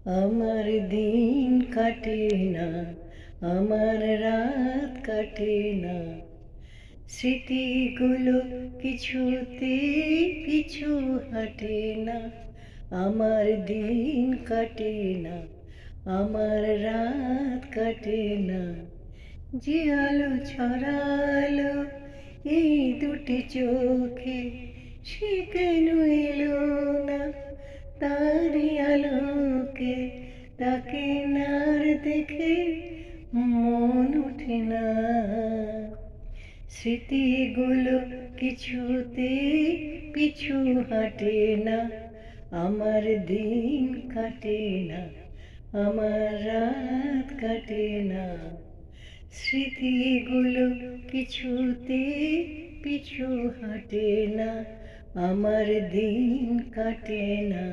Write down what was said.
আমার দিন কাটে না, আমার রাত কাটে না, স্মৃতিগুলো কিছুতে পিছু হাঁটে না। আমার দিন কাটে না, আমার রাত কাটে না, যে আলো ছড়ালো এই দুটি চোখে সে কেন এলো না, তারই আলোকে তাকে নার দেখে মন ওঠে না। স্মৃতিগুলো কিছুতে পিছু হাঁটে না, আমার দিন কাটে না, আমার রাত কাটে না, স্মৃতিগুলো কিছুতে পিছু হাঁটে না, আমার দিন কাটে না।